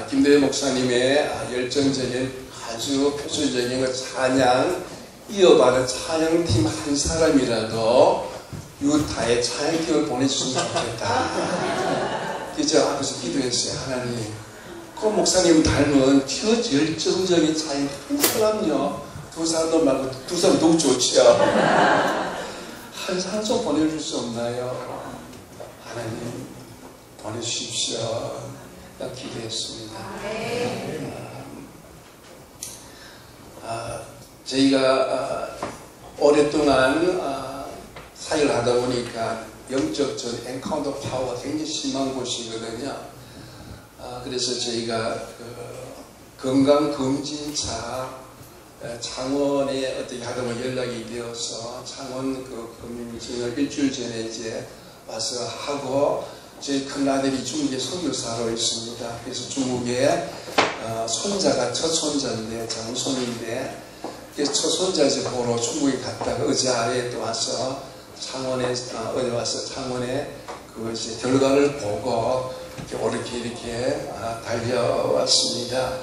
김대회 목사님의 열정적인 아주 표출적인 그 찬양 이어받은 찬양팀 한 사람이라도 유타에 찬양팀을 보내주시면 좋겠다. 그저 앞에서 기도했어요. 하나님, 그 목사님 닮은 열정적인 찬양 한 사람요, 두 사람도 말고 두 사람 너무 좋지요. 한 사람 좀 보내줄 수 없나요? 하나님 보내주십시오. 기도했습니다. 저희가 오랫동안 사역을 하다 보니까 영적 전 엔카운터 파워가 굉장히 심한 곳이거든요. 그래서 저희가 건강검진차 창원에 어떻게 하다 보면 연락이 되어서 창원 검진을 일주일 전에 이제 와서 하고, 저희 큰아들이 중국에 선교사로 있습니다. 그래서 중국에 손자가 첫 손자인데, 장손인데, 그래서 첫 손자 이제 보러 중국에 갔다가 어제 또 와서 창원에 어제 와서 창원에 그 이제 결과를 보고 이렇게 달려왔습니다.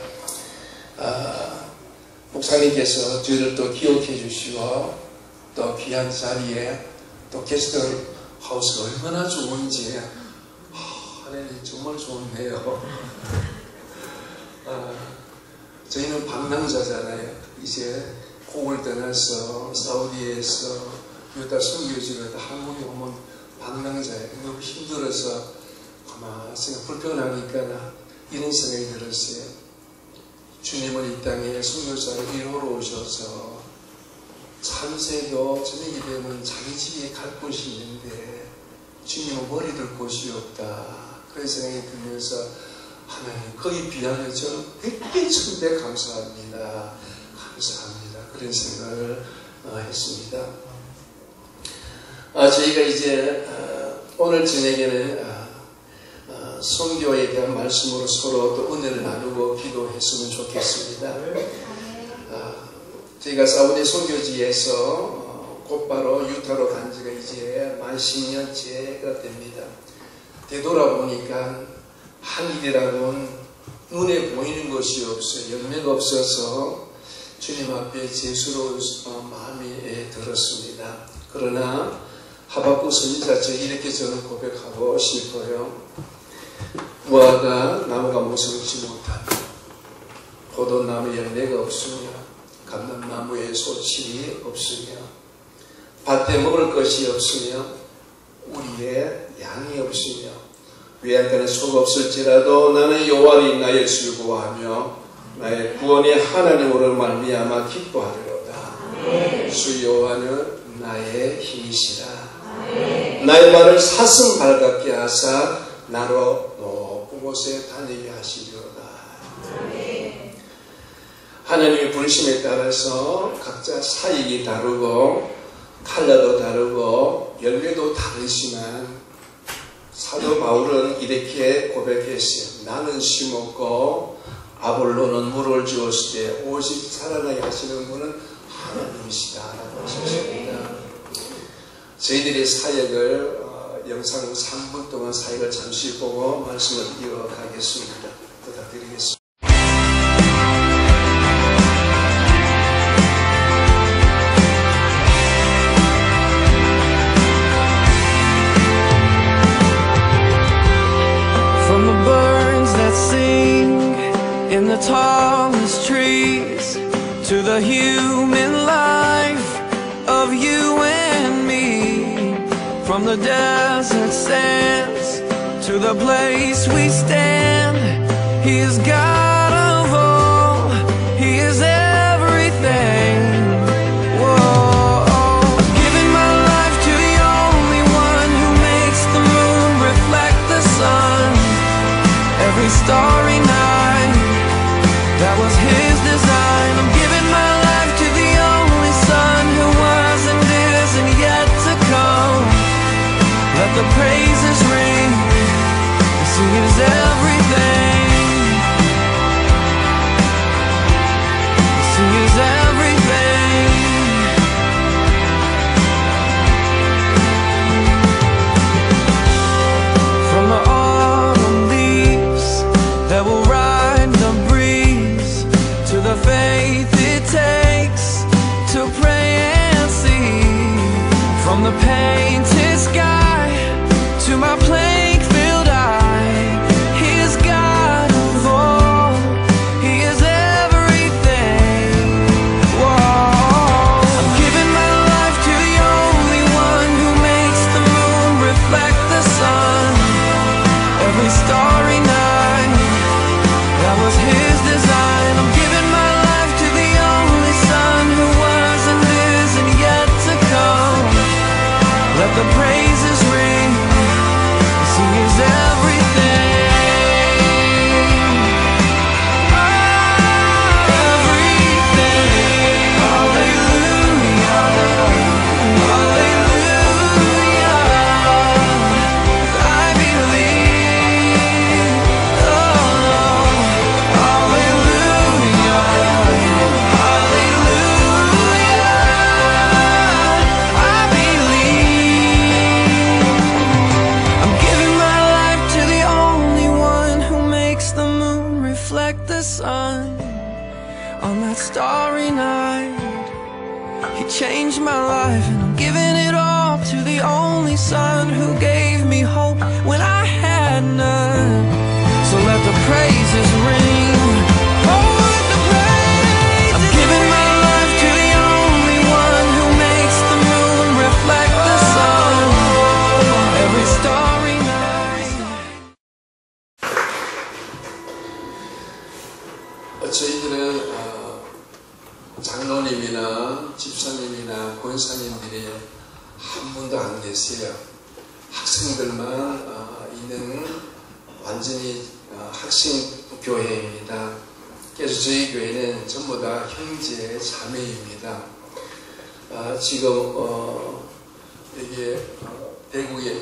목사님께서 저희를 또 기억해 주시고, 또 귀한 자리에 또 게스트 하우스가 얼마나 좋은지, 하나님 정말 좋네요. 저희는 방랑자잖아요. 이제 공을 떠나서 사우디에서 유다 선교지를 한국에 오면 방랑자예요. 너무 힘들어서 아마 불편하니까 이런 생각이 들었어요. 주님은 이 땅에 선교사를 일호로 오셔서 참새도 저녁이 되면 자기 집에 갈 곳이 있는데 주님은 머리 둘 곳이 없다. 그런 생각이 들면서 하나님 거기 비하여 저 100배 1000배 감사합니다. 감사합니다. 그런 생각을 했습니다. 저희가 이제 오늘 저녁에는 선교에 대한 말씀으로 서로 또 은혜를 나누고 기도했으면 좋겠습니다. 저희가 사우디 선교지에서 곧바로 유타로 간 지가 이제 만 10년째가 됩니다. 되돌아보니까 한 일이라고는 눈에 보이는 것이 없어요. 열매가 없어서 주님 앞에 죄스러운 마음이 들었습니다. 그러나 하박국 선지자 이렇게 저는 고백하고 싶어요. 무화과 나무가 무성치 못하며 포도나무 열매가 없으며 감람나무에 소출이 없으며 밭에 먹을 것이 없으며 우리의 양이 없으며 외양간에 소가 없을지라도 나는 여호와를 나의 즐거워하며 나의 구원의 하나님으로 말미암아 기뻐하리로다. 주 여호와는 나의 힘이시라. 나의 발을 사슴 발같게 하사 나로 높은 곳에 다니게 하시리로다. 하나님의 부르심에 따라서 각자 사역이 다르고 칼라도 다르고 열매도 다르지만 사도 바울은 이렇게 고백했어요. 나는 심었고 아볼로는 물을 주었을 때 오직 살아나게 하시는 분은 하나님이시다 라고 하셨습니다. 저희들의 사역을 영상 3분 동안 사역을 잠시 보고 말씀을 이어가겠습니다. 부탁드리겠습니다. From the birds that sing in the tallest trees to the human life of you and me, from the desert sands to the place we stand, He is God of all, He is everything. Whoa, giving my life to the only one who makes the moon reflect the sun. Every starry night, that was His design. I'm giving my life to the only Son who was and is and yet to come. Let the praises ring, He is everything. He is everything. From the autumn leaves that will rise sun. On that starry night, He changed my life, and I'm giving it all to the only Son who gave me hope when I had none. So let the praises ring. Oh, let the praises I'm giving my life to the only one who makes the moon reflect the sun. Every starry night. 저희들은 장로님이나 집사님이나 권사님들이 한 분도 안 계세요. 학생들만 있는 완전히 학생교회입니다. 그래서 저희 교회는 전부 다 형제 자매입니다. 지금 여기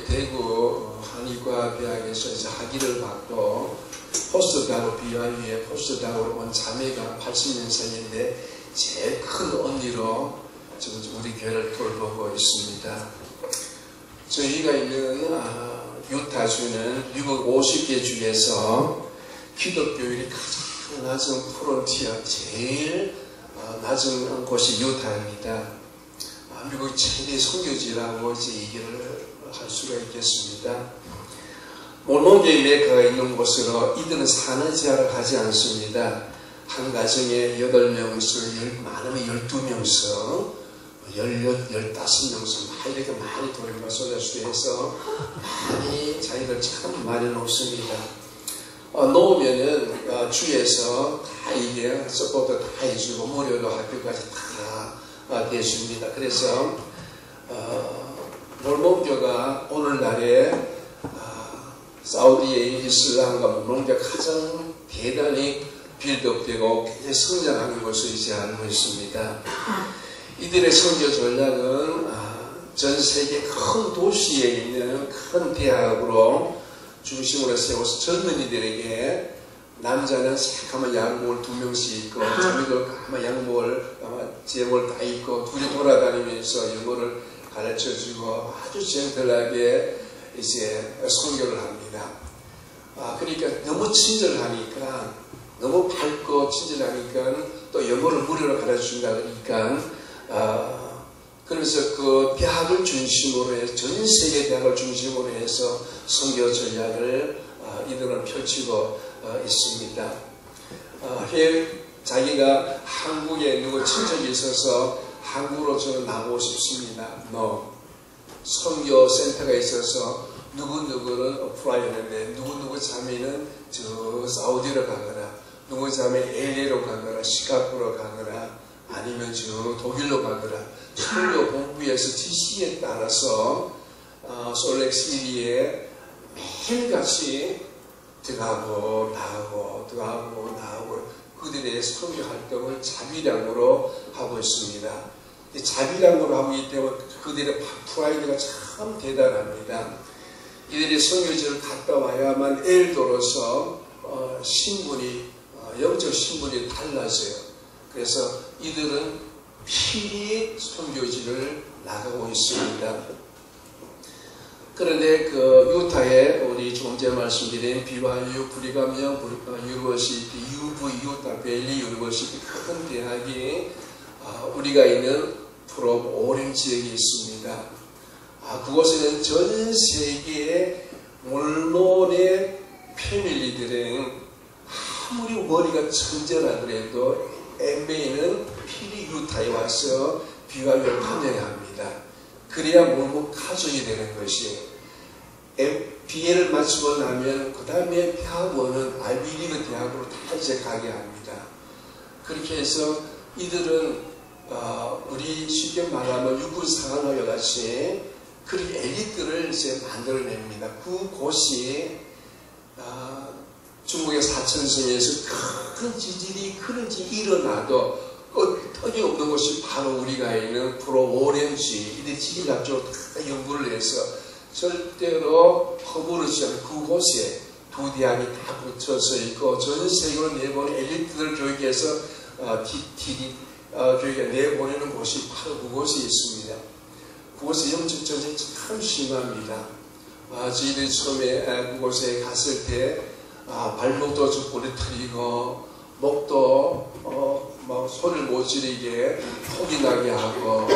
대구 한의과대학에서 이제 학위를 받고 포스트닥으로 BYU에 포스트닥으로 온 자매가 80년생인데 제일 큰 언니로 지금 우리 교회를 돌보고 있습니다. 저희가 있는 유타주는 미국 50개 주에서 기독교율이 가장 낮은 프론티어, 제일 낮은 곳이 유타입니다. 미국 최대 선교지라고 이제 얘기를 할 수가 있겠습니다. 몰몬교의 메카가 있는 곳으로 이들은 산의지하러 가지 않습니다. 한 가정에 8명씩, 많으면 12명씩, 15명씩 이렇게 많이 돈을 쏟아주해서 많이 자기들 참 많이 놓습니다. 놓으면은 주에서 다 이게 서포트 다 해주고 무료로 학교까지 다 대줍니다. 그래서 몰몬교가 오늘날에 사우디의 이슬람과 몰몬교가 가장 대단히 빌드업되고 굉장히 성장하는 것을 이제 알고 있습니다. 이들의 선교 전략은 전 세계 큰 도시에 있는 큰 대학으로 중심으로 세워서 젊은이들에게 남자는 새까만 양복을 2명씩 입고 자매들 까만 양복을 제복을 다 입고 둘이 돌아다니면서 영어를 가르쳐주고 아주 젠틀하게 이제 선교를 합니다. 그러니까 너무 친절하니까, 너무 밝고 친절하니까 또 영어를 무료로 가르쳐준다 그러니까 그러면서 그 대학을 중심으로 해서 전 세계 대학을 중심으로 해서 선교 전략을 이들은 펼치고 있습니다. 자기가 한국에 누구 친척이 있어서 한국으로 저는 나오고 싶습니다. 선교 센터가 있어서 누구누구는 어플라이했는데 누구누구 자매는 저 사우디로 가거나 누구 자매 LA로 가거나 시카고로 가거나 아니면 저 독일로 가거나 선교 본부에서 지시에 따라서 솔렉시티에 매일같이 들어가고 나오고 그들의 선교 활동을 자비량으로 하고 있습니다. 자비량으로 하고 있기 때문에 그들의 프라이드가 참 대단합니다. 이들이 선교지를 갔다 와야만 예를 들어서 신분이 영적 신분이 달라져요. 그래서 이들은 필히 선교지를 나가고 있습니다. 그런데 그 유타에 우리 좀 전에 말씀드린 BYU 브리감영 유니버시티 유타 밸리 유니버시티 큰 대학이 우리가 있는 프롬 오렌 지역에 있습니다. 그곳에는 전 세계의 몰몬의 패밀리들은 아무리 머리가 천재라 그래도 MBA는 필히 유타에 와서 BYU를 다녀야 합니다. 그래야 몰몬 가족이 되는 것이. BA를 마치고 나면 그 다음에 대학원은 아이비리그 대학으로 다 이제 가게 합니다. 그렇게 해서 이들은 우리 쉽게 말하면 육군사관학교 같이 그렇게 엘리트를 이제 만들어냅니다. 그곳이 중국의 사천성에서 큰 지진이 그런지 일어나도 턱이 없는 곳이 바로 우리가 있는 프로오렌지 이들 지리학적으로 다 연구를 해서 절대로 허물지 않은 그곳에 두 대학이 다 붙여서 있고 전 세계로 내보낸 엘리트들 교육에서 교육에 내보내는 곳이 바로 그곳에 있습니다. 그곳에 영적 전쟁이 참 심합니다. 저희들이 처음에 그곳에 갔을 때 발목도 좀 부러뜨리고 목도 막 소리를 못 지르게 폭이 나게 하고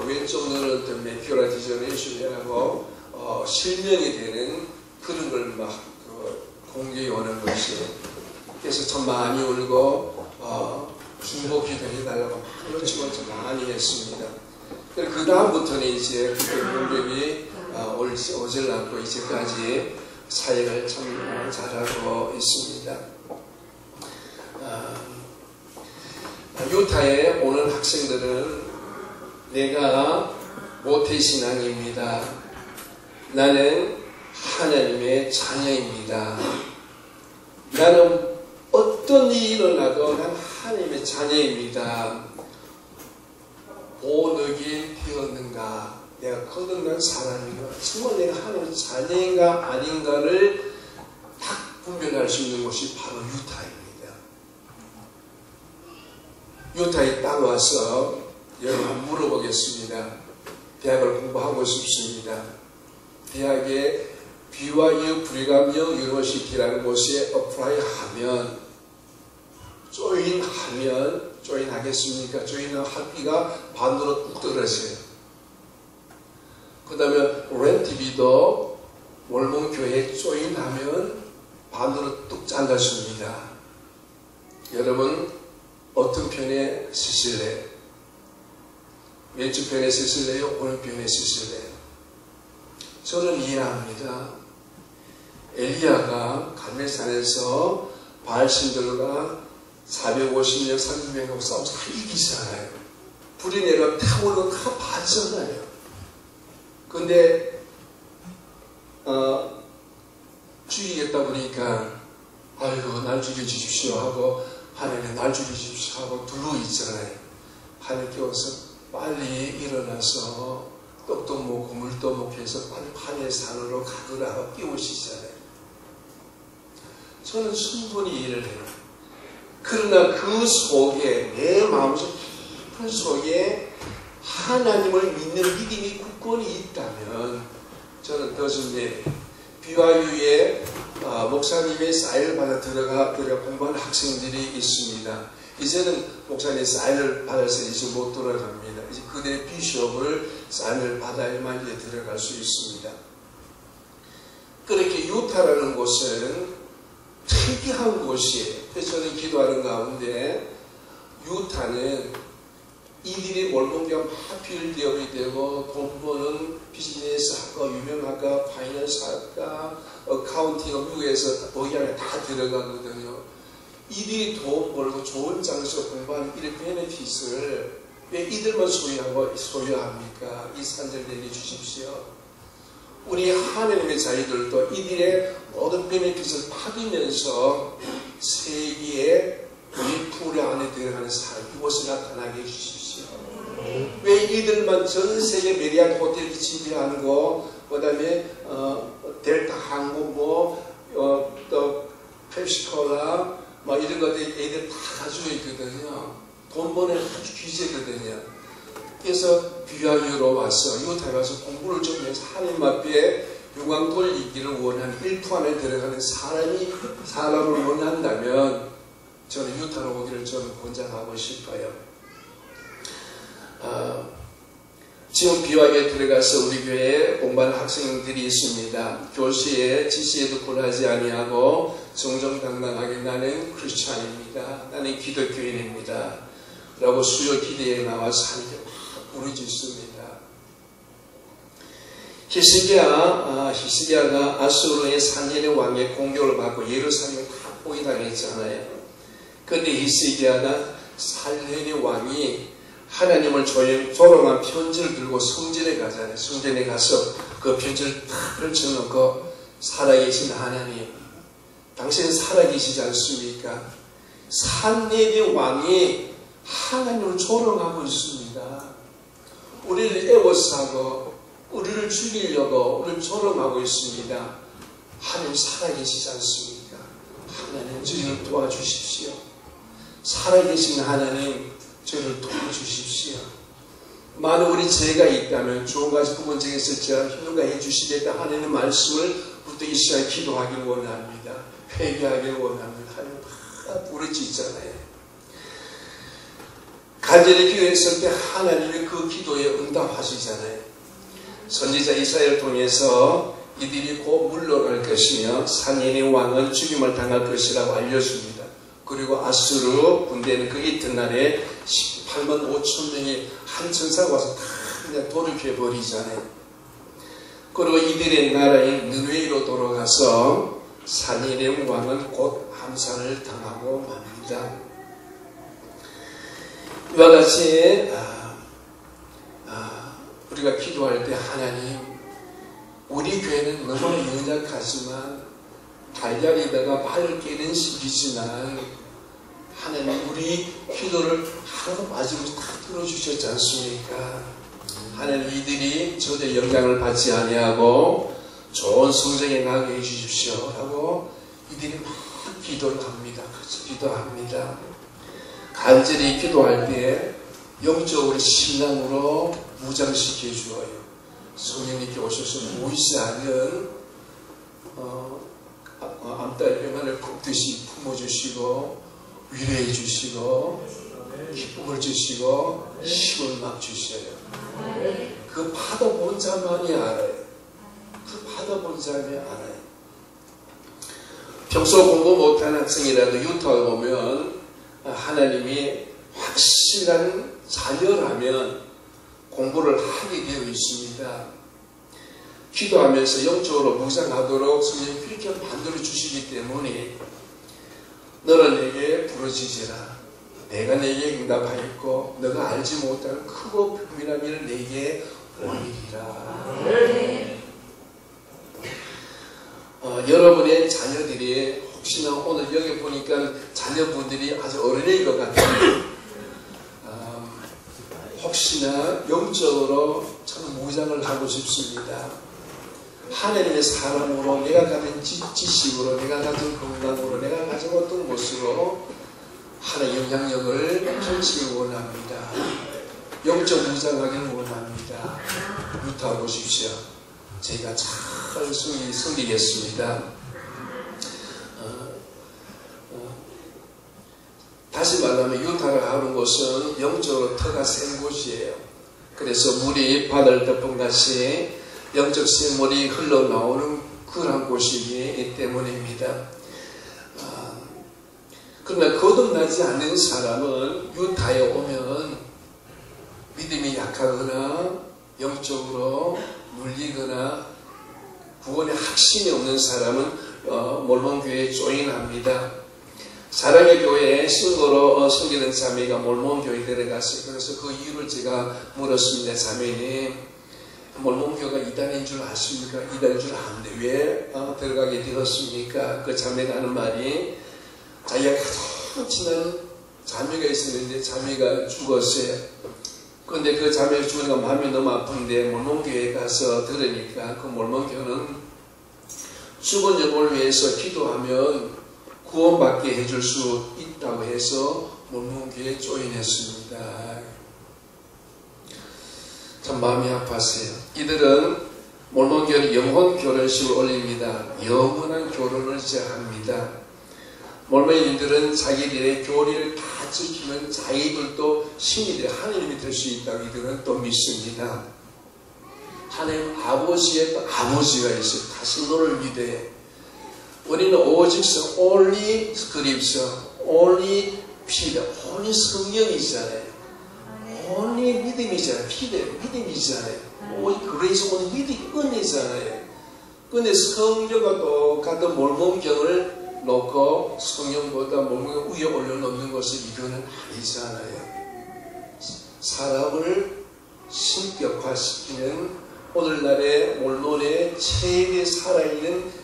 왼쪽 눈은 또 매큐라 디저네이션이라고 실명이 되는 그런 걸 막 공격이 오는 것이. 그래서 참 많이 울고 중보기도 해달라고 그런 식으로 좀 많이 했습니다. 그 다음부터는 이제 그 공격이 오질 않고 이제까지 사역을 참 잘하고 있습니다. 유타에 오는 학생들은 내가 모태신앙입니다. 나는 하나님의 자녀입니다. 나는 어떤 일이 일어나도 난 하나님의 자녀입니다. 본어게 되었는가? 내가 거듭난 사람인가? 정말 내가 하나님의 자녀인가 아닌가를 딱 분별할 수 있는 곳이 바로 유타입니다. 유타에 딱 와서 여러분 한번 물어보겠습니다. 대학을 공부하고 싶습니다. 대학에 BYU 브리감 영 유니버시티라는 곳에 어플라이 하면 조인하겠습니까? 조인하면 학비가 반으로 뚝 떨어져요. 그 다음에 렌트비도 월몽교회에 조인하면 반으로 뚝 잘라줍니다. 여러분 어떤 편에 쓰실래요? 왼쪽 편에 쓰실래요? 오른 편에 쓰실래요? 저는 이해합니다. 엘리야가 갈멜산에서 바알 신들과 450년 300명하고 싸워서 다 이기잖아요. 불이 내려 타오르고 다 봤잖아요. 근데 죽이겠다 보니까 아이고 날 죽여주십시오 하고 하나님 날 죽여주십시오 하고 두루 있잖아요. 하나님께 와서 빨리 일어나서 떡도 먹고 물도 먹고 해서 빨리 하늘의 산으로 가거라 하고 끼우시잖아요. 저는 충분히 이해를 해요. 그러나 그 속에 내 마음속 깊은 속에 하나님을 믿는 믿음이 굳건히 있다면 저는 더준데 BYU에 목사님의 사인을 받아 들어가 공부하는 학생들이 있습니다. 이제는 목사님의 사인을 받아서 이제 못 돌아갑니다. 이제 그들의 비숍을 사인을 받아야만 이제 들어갈 수 있습니다. 그렇게 유타라는 곳은 특이한 곳이에요. 그래서 저는 기도하는 가운데 유타는 이들이 월봉교가 하필 기업이 되고 돈 버는 비즈니스 학과, 유명학과, 파이낸스 학과, 어카운팅, 미국에서 거기 안에 다 들어가거든요. 이들이 돈 벌고 좋은 장소 공부하는 이런 베네핏을 왜 이들만 소유합니까? 이 산들 내려주십시오. 우리 하나님의 자녀들도 이들의 모든 베네핏을 받으면서 세계의 우리 풀 안에 들어가는 사람 이곳에 나타나게 해주십시오. 왜 이들만 전 세계 메리아트 호텔 지배하고 그 다음에 델타 항공 또 펩시콜라 뭐 이런 것들 애들 다 가지고 있거든요. 돈 버는 아주 귀재거든요. 그래서 BYU로 와서 유타에 와서 공부를 좀 해서 하나님 앞에 영광 돌리기를 원하는 1% 안에 들어가는 사람을 원한다면 저는 유타로 오기를 저는 권장하고 싶어요. 지금 BYU에 들어가서 우리 교회에 공부하는 학생들이 있습니다. 교시에 지시에도 굴하지 아니하고 정정당당하게 나는 크리스찬입니다. 나는 기독교인입니다. 라고 수요 기대에 나와서 하는 게 부르짖습니다. 히스기야가 아수르의 산헤립 왕의 공격을 받고 예루살렘을 다 포위당했잖아요. 그런데 히스기야가 산헤립 왕이 하나님을 조롱한 편지를 들고 성전에 가잖아요. 성전에 가서 그 편지를 다 펼쳐놓고 살아계신 하나님, 당신은 살아계시지 않습니까? 산헤립 왕이 하나님을 조롱하고 있습니다. 우리를 애워싸고 우리를 죽이려고 우리를 조롱하고 있습니다. 하나님 살아계시지 않습니까? 하나님 저희를 도와주십시오. 살아계신 하나님 저희를 도와주십시오. 만약 우리 죄가 있다면 좋은 가지 부분 중에 있을지라 희노가 해주시겠다 하나님의 말씀을 부터 이 시간에 기도하기를 원합니다. 회개하기를 원합니다. 하나님 부러지잖아요. 간절히 기도했을 때 하나님이 그 기도에 응답하시잖아요. 선지자 이사야를 통해서 이들이 곧 물러갈 것이며 산인의 왕은 죽임을 당할 것이라고 알려줍니다. 그리고 아수르 군대는 그 이튿날에 18만 5천 명이 한 천사가 와서 다 그냥 돌이켜버리잖아요. 그리고 이들의 나라인 느웨이로 돌아가서 산인의 왕은 곧 함살을 당하고 맙니다. 이와 같이 우리가 기도할 때 하나님, 우리 교회는 너무나 연약하지만 달걀에다가 발을 깨는 식이지만 하나님 우리 기도를 하나도 빠짐없이 다 들어주셨지 않습니까? 하나님 이들이 저의 영향을 받지 아니하고 좋은 성장에 나게 해주십시오 라고 이들이 막 기도를 합니다. 그래서 기도합니다. 간절히 기도할 때 영적으로 신앙으로 무장시켜 주어요. 성령님께 오셔서 보이지 않은 암딸병만을 굽듯이 품어주시고 위로해 주시고 기쁨을 주시고 힘을 막 주셔요. 그 받아본 자만이 알아요. 그 받아본 자만이 알아요. 평소 공부 못하는 학생이라도 유타에 오면 하나님이 확실한 자녀라면 공부를 하게 되어 있습니다. 기도하면서 영적으로 묵상하도록 성령이 그렇게 만들어 주시기 때문에 너는 내게 부르짖으라. 내가 내게 응답하였고 너가 알지 못하는 크고 비밀한 일을 내게 보이리라. 여러분의 자녀들이 혹시나 오늘 여기 보니까 자녀분들이 아주 어린애인 것 같아요. 혹시나 영적으로 저는 무장을 하고 싶습니다. 하나님의 사람으로 내가 가진 지식으로 내가 가진 건강으로 내가 가진 어떤 것으로 하나의 영향력을 펼치기 원합니다. 영적 무장하기를 원합니다. 유타 보십시오. 제가 잘 섬기겠습니다. 다시 말하면 유타를 하는 곳은 영적으로 터가 센 곳이에요. 그래서 물이 바다를 덮은같이 영적 샘물이 흘러나오는 그런 곳이기 때문입니다. 그러나 거듭나지 않는 사람은 유타에 오면 믿음이 약하거나 영적으로 물리거나 구원의 확신이 없는 사람은 몰몬교회에 조인합니다. 사랑의 교회에 신고로 섬기는 자매가 몰몬교회에 들어갔어요. 그래서 그 이유를 제가 물었습니다. 자매님, 몰몬교회가 이단인 줄 아십니까? 이단인 줄 아는데 왜 들어가게 되었습니까? 그 자매가 하는 말이 자기가 가장 친한 자매가 있었는데 자매가 죽었어요. 그런데 그 자매가 죽으니까 마음이 너무 아픈데 몰몬교회에 가서 들으니까 그 몰몬교회는 죽은 영혼을 위해서 기도하면 구원받게 해줄 수 있다고 해서 몰몬교회에 조인했습니다. 참 마음이 아팠어요. 이들은 몰몬교회는 영혼 결혼식을 올립니다. 영원한 결혼을 제합니다. 몰몬인들은 자기들의 교리를 다 지키면 자기들도 신이 하나님이 될 수 있다고 이들은 또 믿습니다. 하나님 아버지의 아버지가 있어요. 다시 너를 믿어요. 우리는 오직 only scripture, only Peter, only 성경이잖아요. only 믿음이잖아요. 믿음이잖아요. 오직 그래서 오늘 믿음이 은혜잖아요. 근데 성경과 똑같은 몰몬경을 놓고 성경보다 몰몬경 위에 올려놓는 것은 이거는 아니잖아요. 사람을 신격화시키는 오늘날의 몰몬의 최대 살아있는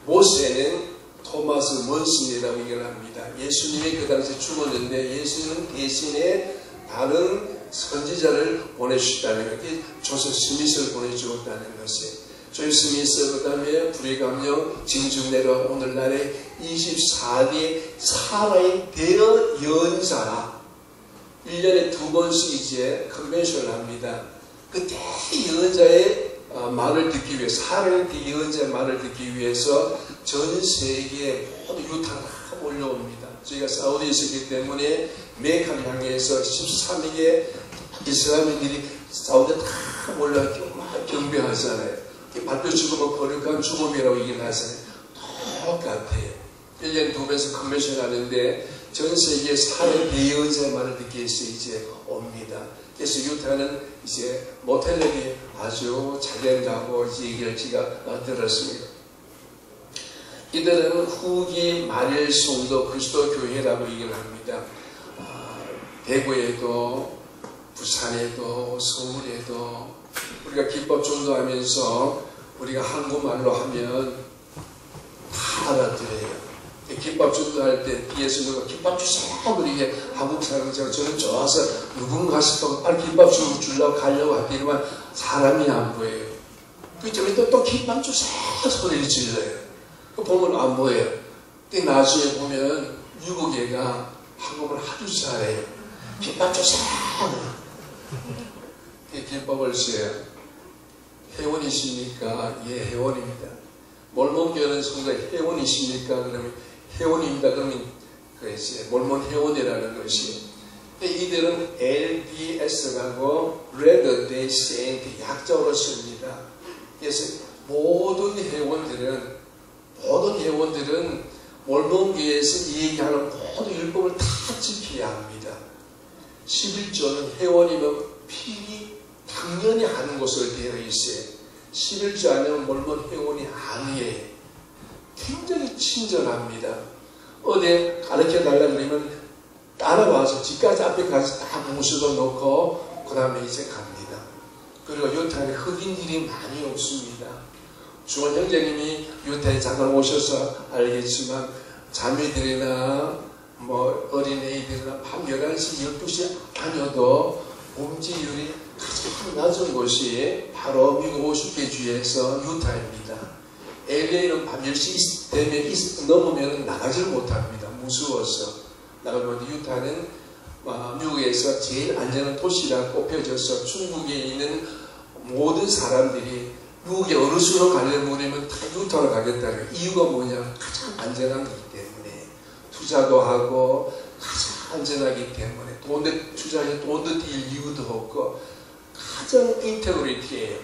모세는 토마스 먼슨이라고 얘기를 합니다. 예수님이 그 당시에 죽었는데 예수님은 대신에 다른 선지자를 보내주셨다는 게 조셉 스미스를 보내주었다는 것이에요. 조셉 스미스 그 다음에 불의감령 진중내로 오늘날의 24대 살아있는 대연사 1년에 2번씩 이제 컨벤션을 합니다. 그 대연자의 말을 듣기 위해서, 하나님의 예언자의 말을 듣기 위해서 전 세계에 모두 유타가 다 몰려옵니다. 저희가 사우디에 있었기 때문에 메카를 향해서 13일에 이스라엘인들이 사우디에 다 몰려서 막 경배하잖아요. 발표 죽으면 거룩한 죽음이라고 얘기를 하잖아요. 똑같아요. 1년에 2번에서 컨벤션 하는데 전 세계에서 하나님의 예언자의 말을 듣기 위해서 이제 옵니다. 그래서 유타는 이제 모텔력이 아주 잘 된다고 이제 얘기를 제가 들었습니다. 이들은 후기 말일 성도 그리스도 교회라고 얘기를 합니다. 대구에도 부산에도 서울에도 우리가 기법 전도하면서 우리가 한국말로 하면 다 알아들어요. 김밥 전도할 때 예수님과 김밥 주세요. 우리 한국 사람처럼 저는 좋아서 누군가 싶다고 빨리 김밥 주려고 가려고 하더니만 사람이 안 보여요. 그때 또 김밥 주세요 소리를 질러요. 그 보면 안 보여요. 근데 나중에 보면 미국 애가 한국말 아주 잘해요. 김밥 주세요. 김밥을 써요. 회원이십니까? 예, 회원입니다. 몰몬교회는 성도 회원이십니까? 그러면 회원입니다. 그러면 그것이 몰몬 회원이라는 것이. 이들은 LDS라고 Latter Day Saint 약자로 씁니다. 그래서 모든 회원들은 몰몬교회에서 얘기하는 모든 율법을 다 지켜야 합니다. 11조는 회원이면 필히 당연히 하는 것으로 되어 있어요. 11조 안에는 몰몬 회원이 아니에요. 굉장히 친절합니다. 어디 가르쳐달라 그러면 따라와서 집까지 앞에 가서 다 모셔도 놓고 그 다음에 이제 갑니다. 그리고 유타에 흑인들이 많이 없습니다. 주원 형제님이 유타에 잠깐 오셔서 알겠지만 자매들이나 뭐 어린애들이나 밤 11시 12시 다녀도 범죄율이 가장 낮은 곳이 바로 미국 50개 주에서 유타입니다. LA는 밤 10시 되면 넘으면 나가지를 못합니다. 무서워서. 나가면 유타는 미국에서 제일 안전한 도시라고 꼽혀져서 중국에 있는 모든 사람들이 미국에 어느 수로 가려면 다 유타로 가겠다는 이유가 뭐냐면 가장 안전한 거기 때문에 투자도 하고 가장 안전하기 때문에 투자에 돈도 뛸 이유도 없고 가장 인테그리티예요.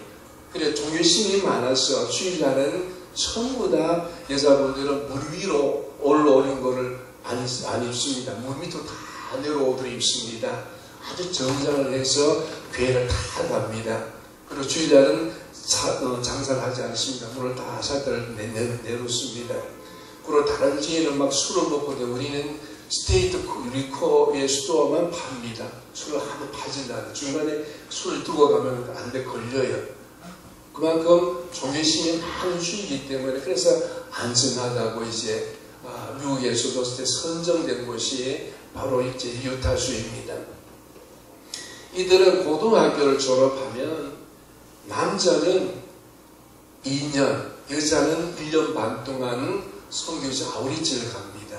그래 종교심이 많아서 주일날은 전부 다 여자분들은 물 위로 올라오는 거를 안 입습니다. 물 밑으로 다 내려오도록 입습니다. 아주 정장을 해서 교회를 다 갑니다. 그리고 주일날은 장사를 하지 않습니다. 문을 다 샷들을 내놓습니다. 그리고 다른 지에는 막 술을 먹거든요. 우리는 스테이트 리커의 스토어만 팝니다. 술을 하도 파질 않아요. 중간에 술을 두고 가면 안 돼 걸려요. 그만큼 종교심이 많은 주이기 때문에 그래서 안전하다고 이제 미국에서도 선정된 곳이 바로 이제 유타주입니다. 이들은 고등학교를 졸업하면 남자는 2년, 여자는 1년 반 동안 선교지 아우리지를 갑니다.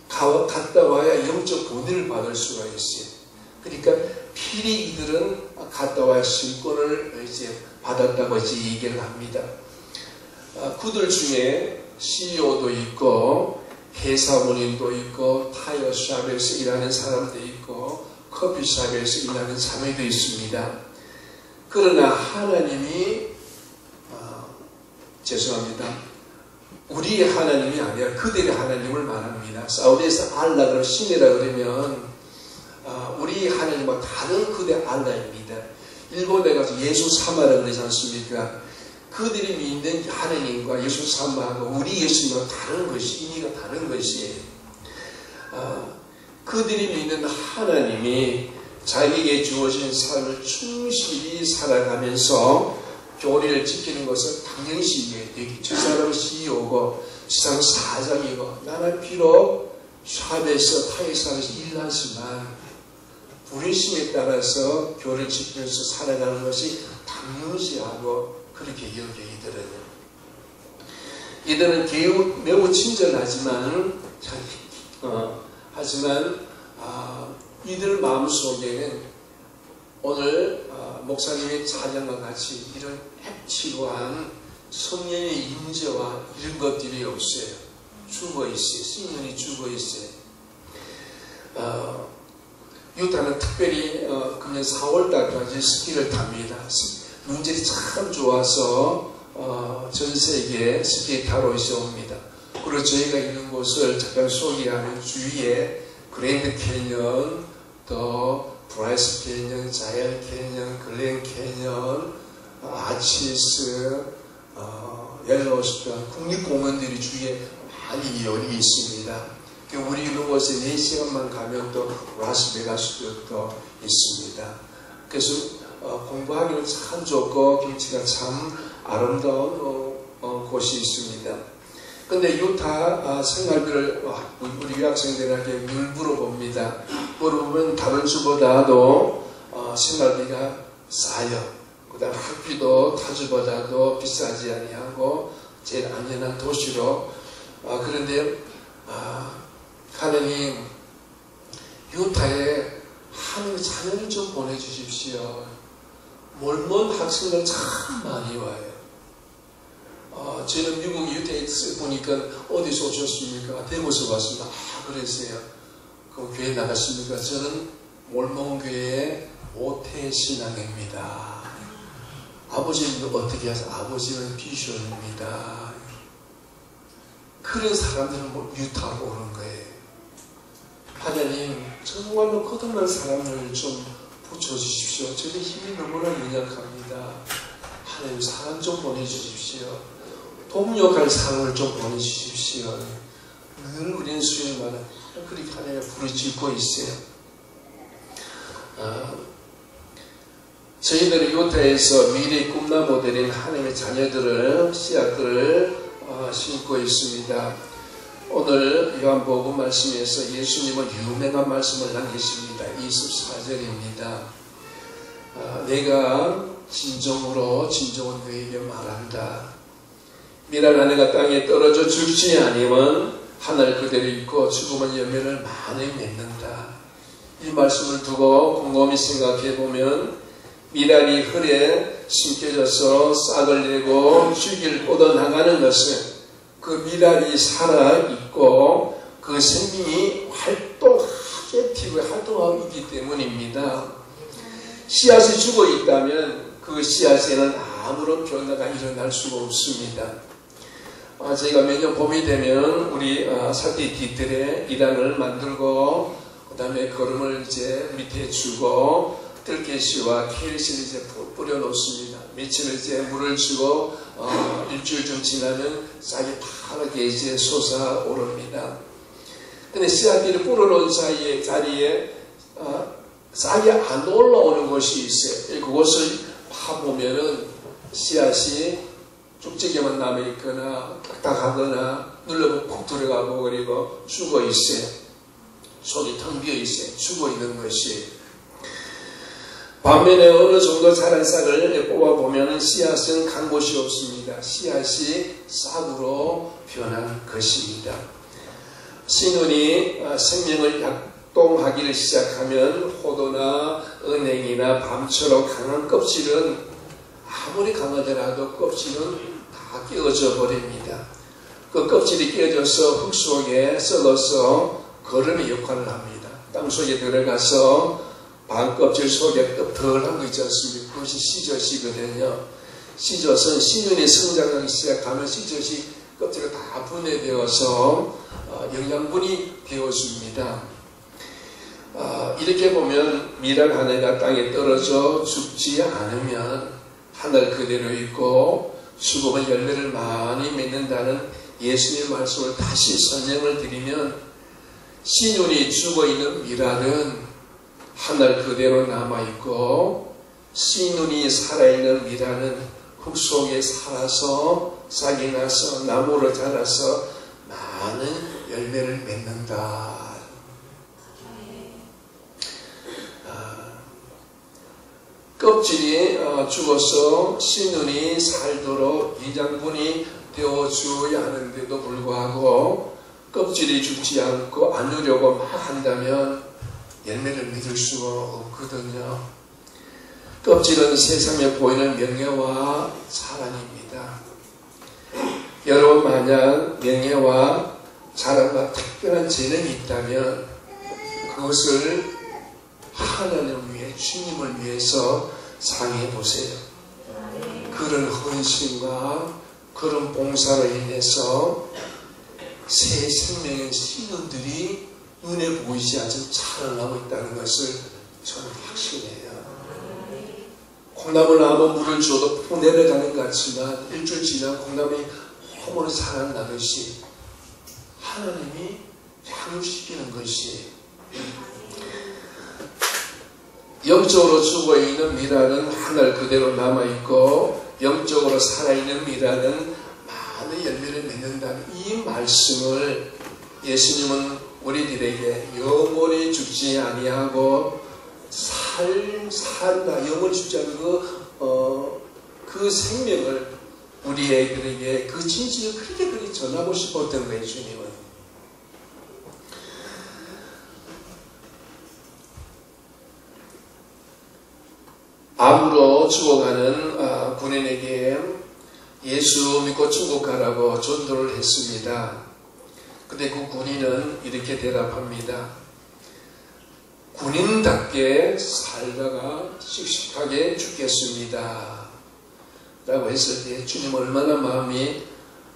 갔다 와야 영적 권위를 받을 수가 있어요. 그러니까 필히 이들은 갔다 와야 신권을 이제 받았다고 이제 얘기를 합니다. 그들 중에 CEO도 있고 회사원인도 있고 타이어샵에서 일하는 사람도 있고 커피숍에서 일하는 사람도 있습니다. 그러나 하나님이 죄송합니다. 우리 하나님이 아니라 그들의 하나님을 말합니다. 사우디에서 알라를 신이라 그러면 우리 하나님과 다른 그들의 알라입니다. 일본에 가서 예수 사마라 그러지 않습니까? 그들이 믿는 하나님과 예수 사마하고 우리 예수님과 다른 것이 의미가 다른 것이에요. 그들이 믿는 하나님이 자기에게 주어진 삶을 충실히 살아가면서 교리를 지키는 것은 당연시 되기. 저 사람은 CEO고 저 사람은 사장이고 나는 비록 샵에서 타이사에서 일하지만 불의심에 따라서 교리를 지키면서 살아가는 것이 당연시하고 그렇게 여겨 이들은 매우 친절하지만 하지만 이들 마음속에는 오늘 목사님의 찬양과 같이 이런 액치고한 성령의 임재와 이런 것들이 없어요. 죽어 있어요. 신년이 죽어 있어요. 유다는 특별히 금년 4월달까지 스키를 탑니다. 눈질이 참 좋아서 전 세계에 스키 타러 옵니다. 그리고 저희가 있는 곳을 잠깐 소개하는 주위에 그랜드 캐년, 또 브라이스 캐년, 자이언 캐년, 글렌 캐년, 아치스, 옐로스톤 국립공원들이 주위에 많이 열이 있습니다. 우리 있는 곳에 4시간만 가면 또 라스베가스도 또 있습니다. 그래서 공부하기는 참 좋고 경치가 참 아름다운 곳이 있습니다. 근데 유타 생활들을 우리 유학생들에게 늘 물어봅니다. 물어보면 다른 주보다도 생활비가 싸요. 그 다음 학비도 타주보다도 비싸지 아니하고 제일 안전한 도시로. 그런데 하느님 유타에 하나님의 자녀를 좀 보내주십시오. 멀먼 학생들 참 많이 와요. 저는 미국 유태에 보니까 어디서 오셨습니까? 대구에서 왔습니다. 그랬어요. 그럼 교회 나갔습니까? 저는 몰몬교회의 모태신앙입니다. 아버지는 어떻게 하세요? 아버지는 비숍입니다. 그런 사람들은 유타로 오는 거예요. 하나님 정말로 거듭난 사람을 좀 붙여주십시오. 저희 힘이 너무나 연약합니다. 하나님 사람 좀 보내주십시오. 동력할 사람을 좀 보내주십시오. 늘 우리는 수요일마다 그렇게 하나님 부르짖고 있어요. 저희들은 유타에서 미래의 꿈나무들인 하나님의 자녀들을 씨앗들을 심고 있습니다. 오늘 요한복음 말씀에서 예수님은 유명한 말씀을 남기십니다. 24절입니다. 내가 진정으로 너에게 말한다. 미랄 하나가 땅에 떨어져 죽지 아니면 하늘 그대로 있고 죽으면 열매를 많이 맺는다. 이 말씀을 두고 곰곰이 생각해 보면 미랄이 흙에 심겨져서 싹을 내고 줄기를 뻗어나가는 것은 그 미랄이 살아있고 그 생명이 활동하고 있기 때문입니다. 씨앗이 죽어 있다면 그 씨앗에는 아무런 변화가 일어날 수가 없습니다. 저희가 매년 봄이 되면 우리 사띠 뒤뜰에 이단을 만들고 그 다음에 거름을 이제 밑에 주고 들깨씨와 캐리씨를 이제 뿌려놓습니다. 며칠 이제 물을 주고 일주일쯤 지나면 싹이 파랗게 이제 솟아오릅니다. 근데 씨앗들이 뿌려놓은 자리에 싹이 안 올라오는 곳이 있어요. 그곳을 파보면은 씨앗이 쭉지게만 남아있거나 딱딱하거나 눌러보면 푹 들어가고 그리고 죽어 있어요. 속이 텅 비어 있어요. 죽어 있는 것이. 반면에 어느 정도 자란 싹을 뽑아보면 씨앗은 간 곳이 없습니다. 씨앗이 싹으로 변한 것입니다. 신운이 생명을 약동하기를 시작하면 호두나 은행이나 밤처럼 강한 껍질은 아무리 강하더라도 껍질은 다 깨어져 버립니다. 그 껍질이 깨져서 흙 속에 썩어서 거름의 역할을 합니다. 땅 속에 들어가서 반 껍질 속에 덜한 거 있지 않습니까? 그것이 씨젖이거든요. 씨젖은 신운이 성장하기 시작하면 씨젖이 껍질에 다 분해되어서 영양분이 되어줍니다. 이렇게 보면 미랄 하나가 땅에 떨어져 죽지 않으면 하늘 그대로 있고 죽으면 열매를 많이 맺는다는 예수님의 말씀을 다시 설명을 드리면 신운이 죽어있는 미랄은 하늘 그대로 남아있고 씨눈이 살아있는 미랄은 흙 속에 살아서 싹이 나서 나무로 자라서 많은 열매를 맺는다. 껍질이 죽어서 씨눈이 살도록 이장분이 되어주어야 하는데도 불구하고 껍질이 죽지 않고 안으려고 막 한다면 열매를 맺을 수가 없거든요. 껍질은 세상에 보이는 명예와 자랑입니다. 여러분 만약 명예와 자랑과 특별한 재능이 있다면 그것을 하나님을 위해 주님을 위해서 사용해 보세요. 그런 헌신과 그런 봉사로 인해서 새 생명의 신원들이 눈에 보이지 않지만 자라나고 있다는 것을 저는 확신해요. 콩나물 나무 물을 줘도 푹 내려가는 것 같지만 일주일 지나면 콩나물이 호모로 자라나듯이 하나님이 향유시키는 것이 영적으로 죽어있는 미랄은 하늘 그대로 남아있고 영적으로 살아있는 미랄은 많은 열매를 맺는다는 이 말씀을 예수님은 우리들에게 영원히 죽지 아니하고 살다 영원히 죽지 않은 그 생명을 우리에게 그 진실을 그렇게 전하고 싶었던 거예요. 주님은 암으로 죽어가는 군인에게 예수 믿고 천국 가라고 전도를 했습니다. 근데 그 군인은 이렇게 대답합니다. 군인답게 살다가 씩씩하게 죽겠습니다 라고 했을 때 주님 얼마나 마음이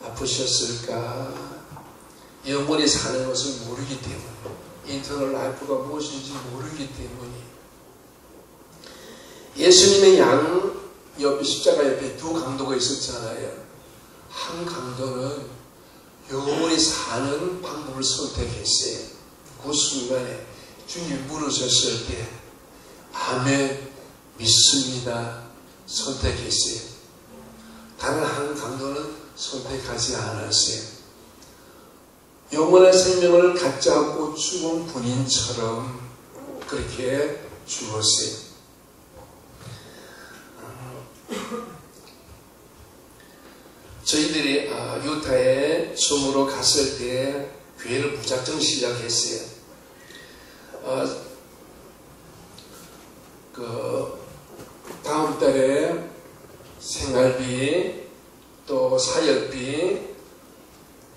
아프셨을까. 영원히 사는 것을 모르기 때문에, 인터널 라이프가 무엇인지 모르기 때문에. 예수님의 양 옆에 십자가 옆에 두 강도가 있었잖아요. 한 강도는 영원히 사는 방법을 선택했어요. 그 순간에 주님이 물으셨을 때 아멘 믿습니다 선택했어요. 다른 한 강도는 선택하지 않았어요. 영원한 생명을 갖지 않고 죽은 군인처럼 그렇게 죽었어요. 저희들이 유타에 처음으로 갔을 때 교회를 무작정 시작했어요. 다음 달에 생활비, 또 사역비,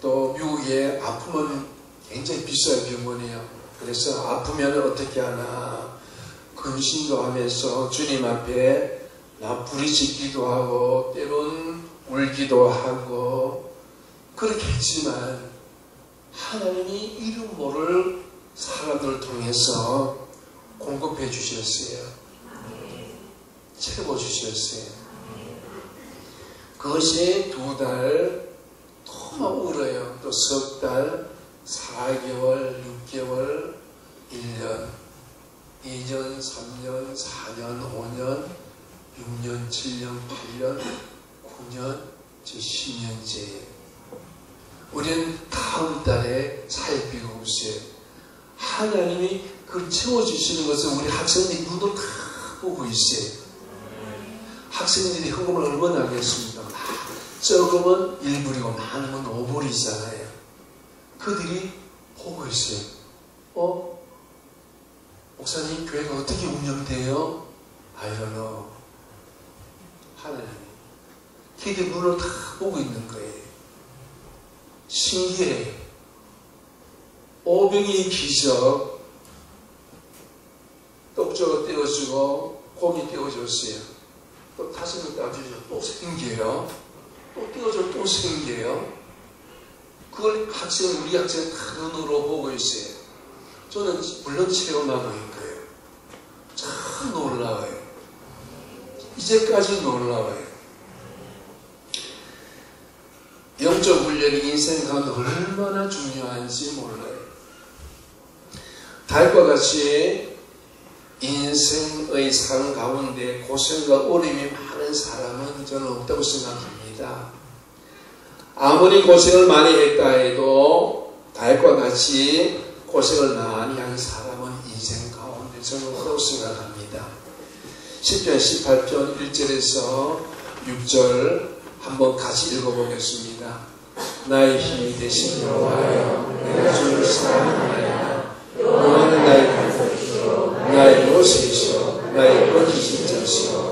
또 미국에 아프면 굉장히 비싼 병원이에요. 그래서 아프면 어떻게 하나 근심도 하면서 주님 앞에 부르짖기도 하고 때론 울기도 하고 그렇게 했지만 하나님이 이름 모를 사람들을 통해서 공급해 주셨어요. 채워 주셨어요. 그것이 2달 너무 울어요. 또 석 달, 4개월, 6개월, 1년, 2년, 3년, 4년, 5년, 6년, 7년, 8년, 9년, 10년째. 우리는 다음 달에 사역비가 없어요. 하나님이 그걸 채워주시는 것을 우리 학생들이 눈으로 다 보고 있어요. 학생들이 헌금을 얼마나 하겠습니까? 적으면 1불이고 많으면 5불이잖아요. 그들이 보고 있어요. 목사님 교회가 어떻게 운영돼요? I don't know. 하나님 걔들 눈을 다 보고 있는 거예요. 신기해요. 오병이의 기적, 떡저가 떼어주고 고기 떼어줬어요. 또 다섯 명 따주죠. 또 생겨요. 또 떼어줘 또 생겨요. 그걸 우리 학생 다 눈으로 보고 있어요. 저는 물론 체험하고 있고요. 참 놀라워요. 이제까지 놀라워요. 영적 훈련이 인생 가운데 얼마나 중요한지 몰라요. 달과 같이 인생의 삶 가운데 고생과 어려움이 많은 사람은 저는 없다고 생각합니다. 아무리 고생을 많이 했다 해도 달과 같이 고생을 많이 한 사람은 인생 가운데 저는 없다고 생각합니다. 10편 18편 1절에서 6절 한번 같이 읽어보겠습니다. 나의 힘이 되신 여호와여, 내가 주를 사랑하나이다. 여호와는 나의 간섭이시오, 나의 요새이시오, 나의 거짓인 자시오.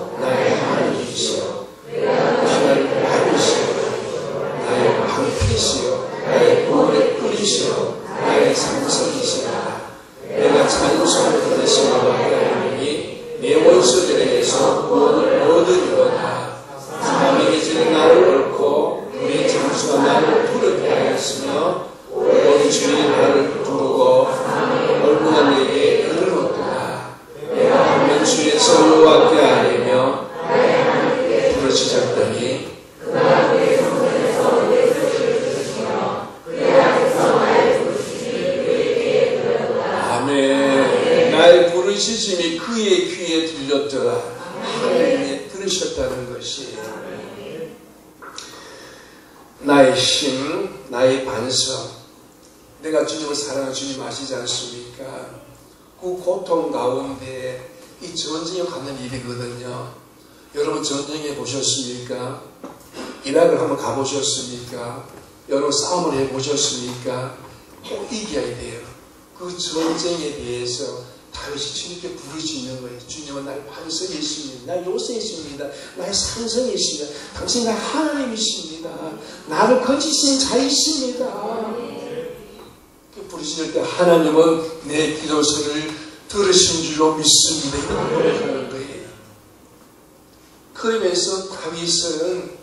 아멘. 나의 부르짖음이 그의 귀에 들렸더라. 하나님이 들으셨다는 것이 나의 힘, 나의 반석. 내가 주님을 사랑하는 주님 아시지 않습니까? 그 고통 가운데 이 전쟁에 가는 일이거든요. 여러분 전쟁에 보셨습니까? 이락을 한번 가보셨습니까? 여러분 싸움을 해보셨습니까? 꼭 이겨야 돼요. 그 전쟁에 대해서 다윗이 주님께 부르짖는 거예요. 주님은 나의 반석이십니다. 나의 요새이십니다. 나의 산성이십니다. 당신 나의 하나님이십니다. 나를 건지신 자이십니다. 부르짖을 때 하나님은 내 기도서를 들으신 줄로 믿습니다. 이런 고백하는 거예요. 그러면서 다윗은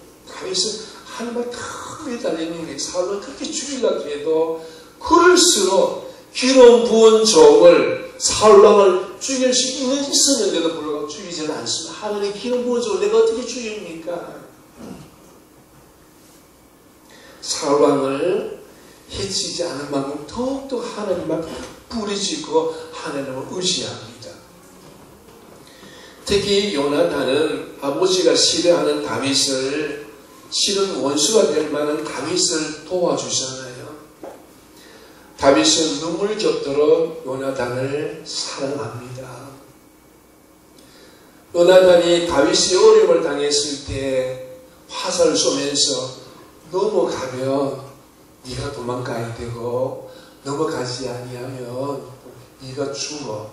하나님을 다 매달리는 거예요. 사울은 그렇게 죽이려고 해도 그럴수록 기름 부은 종을 사울왕을 죽일 수 있었는데도 불구하고 죽이지는 않습니다. 하나님 기름 부은 종을 내가 어떻게 죽입니까? 사울왕을 해치지 않을 만큼 더욱더 하나님만 부르짖고 하나님을 의지합니다. 특히 요나단은 아버지가 싫어하는 다윗을 싫은 원수가 될 만한 다윗을 도와주잖아요. 다윗은 눈물 겹도록 요나단을 사랑합니다. 요나단이 다윗이 어려움을 당했을 때 화살을 쏘면서 넘어가면 네가 도망가야 되고 넘어가지 아니하면 네가 죽어.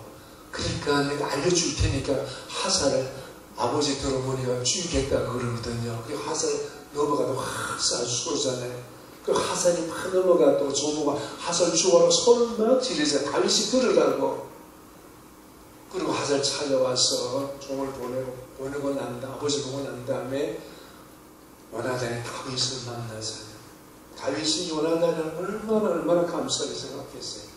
그러니까 내가 알려줄 테니까 화살을 아버지 들어보니까 죽이겠다 그러거든요. 그 화살 넘어가도 확 쏴 쏘잖아요. 그 화살이 막 넘어가도 조모가 화살 죽어라 손을 막 지르자. 다윗이 들으라고. 그리고 화살 찾아와서 종을 보내고 난 다음에 아버지 보고 난 다음에 요나단이 다윗을 만나서 다윗이 요나단을 얼마나 감사하게 생각했어요.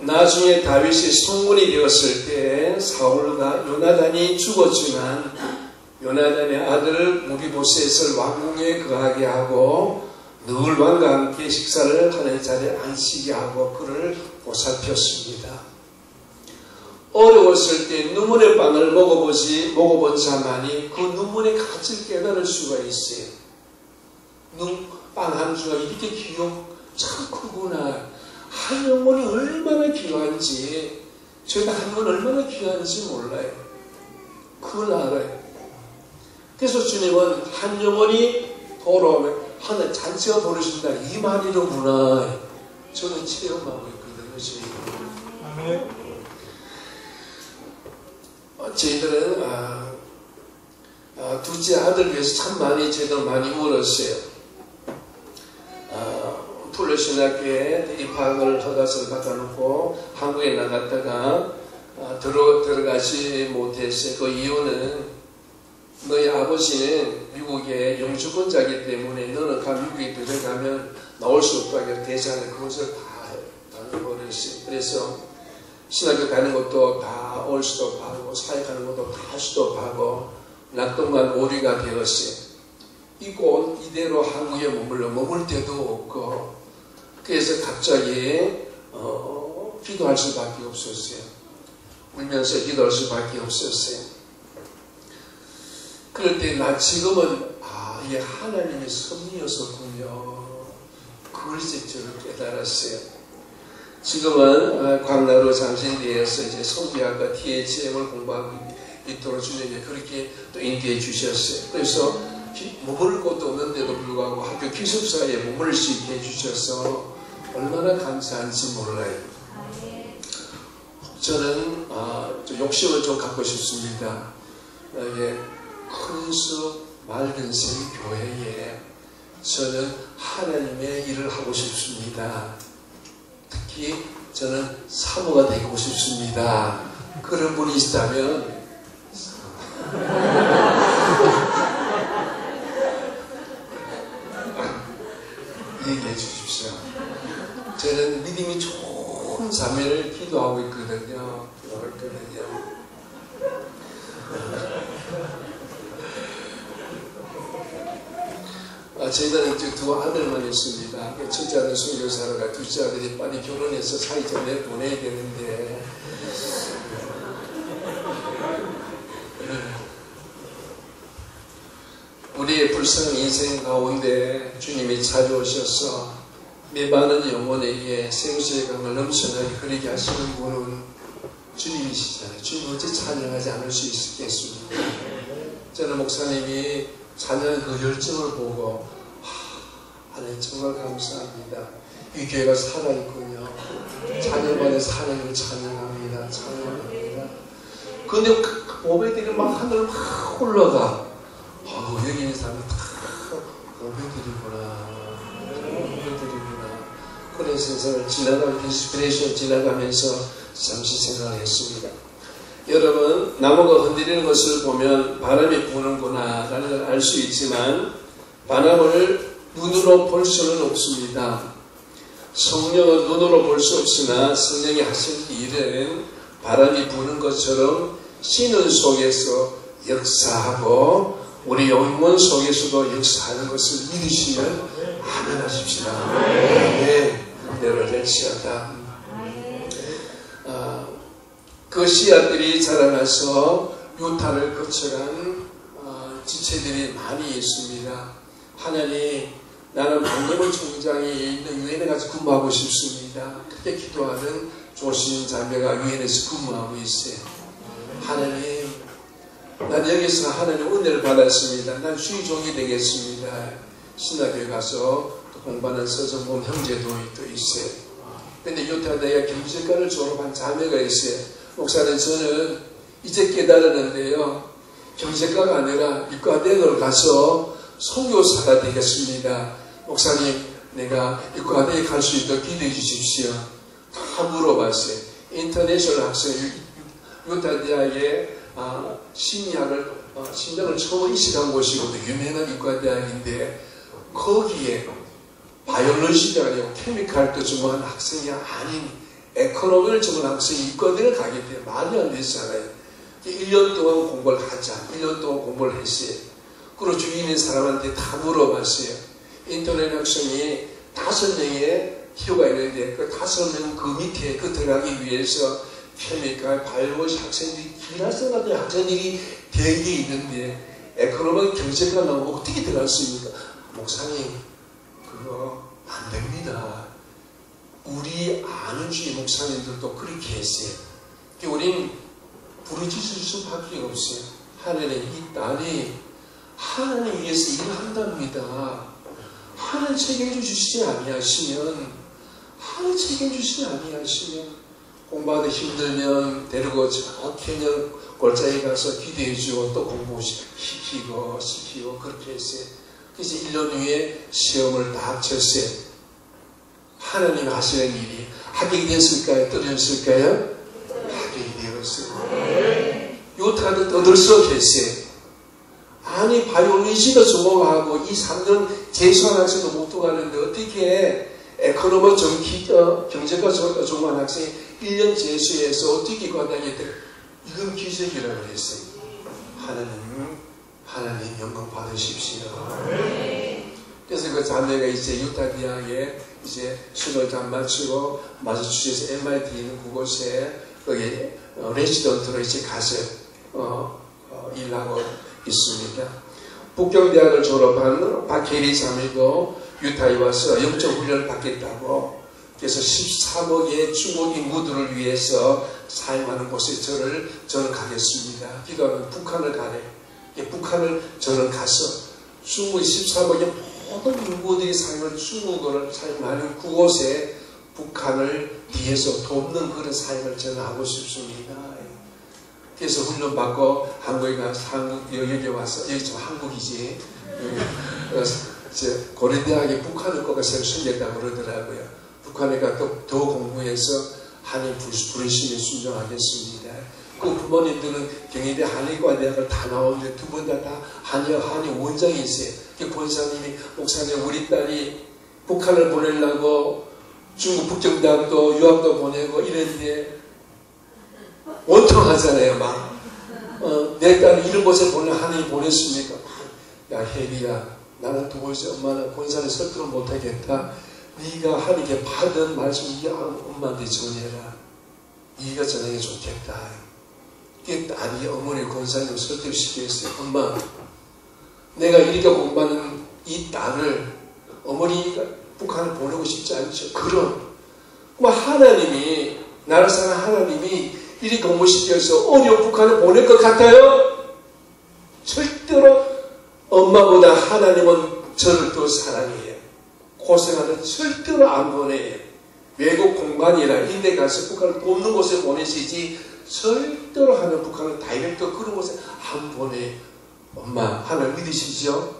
나중에 다윗이 성군이 되었을 때 사울과 요나단이 죽었지만 요나단의 아들 무비보셋을 왕궁에 거하게 하고 늘 왕과 함께 식사를 하는 자리에 앉히게 하고 그를 보살폈습니다. 어려웠을 때 눈물의 빵을 먹어본 자만이 그 눈물의 가치를 깨달을 수가 있어요. 빵 한 주가 이렇게 참 크구나. 한 영혼이 얼마나 귀한지, 저희가 한 영혼이 얼마나 귀한지 몰라요. 그걸 알아요. 그래서 주님은 한 영혼이 돌아오면 하늘 잔치가 벌어진다. 이 말이로구나. 저는 체험하고 있거든요. 지금. 아멘. 저희들은 둘째 아들 위해서 참 많이 저희들 많이 울었어요. 풀로신학교에 입학을 허가서를 받아놓고 한국에 나갔다가 들어가지 못했어요. 그 이유는 너희 아버지는 미국의 영주권자이기 때문에 너는 미국에 들어가면 나올 수 없다고 대사는 그것을 다 버렸어요. 그래서 신학교 가는 것도 다 올 수도 하고 사역하는 것도 다 할 수도 하고 낙동강 오리가 되었어요. 이대로 한국에 머물 데도 없고 그래서 갑자기 기도할 수밖에 없었어요. 울면서 기도할 수밖에 없었어요. 그럴 때 나 지금은 이게 하나님의 섭리였었군요. 그걸 이제 저는 깨달았어요. 지금은 광나루 장신대에서 이제 성기학과 THM을 공부하고 있도록 주님이 그렇게 또 인도해 주셨어요. 그래서 머물 곳도 없는데도 불구하고 학교 기숙사에 머물 수 있게 해주셔서 얼마나 감사한지 몰라요. 저는 좀 욕심을 좀 갖고 싶습니다. 큰 숲 맑은 샘 교회에 저는 하나님의 일을 하고 싶습니다. 특히 저는 사모가 되고 싶습니다. 그런 분이 있다면 얘기해 주십시오. 저는 믿음이 좋은 자매를 기도하고 있거든요. 저희들은 이제 두 아들만 있습니다. 첫째 아들 선교사라가 둘째 아들이 빨리 결혼해서 사이 좀 내보내야 되는데 우리의 불쌍한 인생 가운데 주님이 찾아오셔서 메마른 영혼에게 생수의 강을 넘쳐나게 흐르게 하시는 분은 주님이시잖아요. 주님 어찌 찬양하지 않을 수 있겠습니까? 저는 목사님이 찬양 그 열정을 보고 하나님 정말 감사합니다. 이 교회가 살아있군요. 찬양받은 하나님을 찬양합니다. 찬양합니다. 근데 오베들이 막 하늘을 막 올라가. 여기 있는 사람은 다 오베들이구나. 그런 세상을 지나가면서 인스피레이션 지나가면서 잠시 생각을 했습니다. 여러분, 나무가 흔들리는 것을 보면 바람이 부는구나 라는 걸 알 수 있지만 바람을 눈으로 볼 수는 없습니다. 성령은 눈으로 볼 수 없으나 성령이 하신 일은 바람이 부는 것처럼 신은 속에서 역사하고 우리 영혼 속에서도 역사하는 것을 믿으시면 아멘하십시다. 네, 내를 될지어다. 그 씨앗들이 자라나서 유타를 거쳐간 지체들이 많이 있습니다. 하나님, 나는 방대문 총장이 있는 유엔에 가서 근무하고 싶습니다. 그때 기도하는 조신 자매가 유엔에서 근무하고 있어요. 하나님, 난 여기서 하나님 은혜를 받았습니다. 난 주의 종이 되겠습니다. 신학교에 가서 공부하는 서정범 형제도 있어요. 근데 유타 대학 경제과를 졸업한 자매가 있어요. 목사님, 저는 이제 깨달았는데요. 경제과가 아니라 이과대학을 가서 선교사가 되겠습니다. 목사님, 내가 이과대에 갈 수 있도록 기도해 주십시오. 다 물어봤어요. 인터내셔널 학생, 유타 대학에 심리학을 처음 이식한 곳이거든요. 유명한 이과대학인데 거기에 바이올로지가 아니고 케미칼도 전공한 학생이 아닌 에코노미를 전공한 학생이 이과대를 가게 돼요. 말이 안 되잖아요. 1년 동안 공부를 하자. 1년 동안 공부를 했어요. 그리고 주위에 있는 사람한테 다 물어봤어요. 인터넷 학생이 5명의 티오가 있는데 그 5명 그 밑에 그 들어가기 위해서 케미칼, 바이올로지 학생들이 기라성 같은 학생들이 대개 있는데 에코노미 경제가 나오면 어떻게 들어갔습니까? 목사님, 그거 안 됩니다. 우리 아는 주의 목사님들도 그렇게 했어요. 우린 부르짖을 수밖에 없어요. 하나님, 이 딸이 하나님 위해서 일한답니다. 하나님 책임주시지 아니하시면 공부하다 힘들면 데리고 저 캐년 골짜기 가서 기도해주고 또 공부시키고 그렇게 했어요. 그래서 1년 후에 시험을 다 쳤어요. 하나님 하시는 일이 합격이 됐을까요? 떨어졌을까요? 합격이 되었어요. 유타도 떠들썩했어요. 아니, 바이올로지도 전공하고 이 3년 재수한 학생도 못 들어가는데 어떻게 에코노미 경제과 전공한 학생이 1년 재수해서 어떻게 과당에 들어? 이건 기적이라고 그랬어요. 하나님 영광 받으십시오. 그래서 그 자매가 이제 유타 대학에 이제 수료를 다 마치고 마사추세츠 MIT 있는 그곳에 거기 레지던트로 이제 가서 일하고 있습니다. 북경대학을 졸업한 박혜리 자매도 유타에 와서 영적 훈련을 받겠다고 그래서 13억의 중국 인구들을 위해서 사용하는 곳에 저는 가겠습니다. 기도하면 북한을 가래. 북한을 저는 가서 중국 13억의 모든 인구들이 사용하는 중국어를 사용하는 그곳에 북한을 뒤에서 돕는 그런 사역을 저는 하고 싶습니다. 그래서 훈련받고 한국에 가서 여기 와서 여기 좀 한국이지 고려대학에 북한을 꼭 가서 숨겼다고 그러더라고요. 북한에 가서 더 공부해서 하나님 부르심에 순종하겠습니다. 그 부모님들은 경희대 한의과대학을 다 나오는데 두 분 다 한의 원장이 있어요. 그 본사님이 목사님 우리 딸이 북한을 보내려고 중국 북경대학도 유학도 보내고 이랬는데 원통하잖아요. 막 내 딸을 이런 곳에 하나님 보냈습니까? 야 혜리야 나는 도무지 엄마는 권사를 설득을 못하겠다. 네가 하나님께 받은 말씀 이 엄마한테 전해라. 네가 전하는 게 좋겠다. 이게 딸이 어머니 권사님 설득시켰어요. 엄마, 내가 이렇게 공부하는 이 딸을 어머니가 북한을 보내고 싶지 않죠. 그럼 하나님이 나를 사랑하는 하나님이 이렇게 공부시켜서 어려운 북한을 보낼 것 같아요? 절대로. 엄마보다 하나님은 저를 더 사랑해요. 고생하는 절대로 안 보내요. 외국 공간이나 인데 가서 북한을 돕는 곳에 보내시지 절대로 하는 북한을 다이렉트 그런 곳에 안 보내요. 엄마, 하나님 믿으시죠?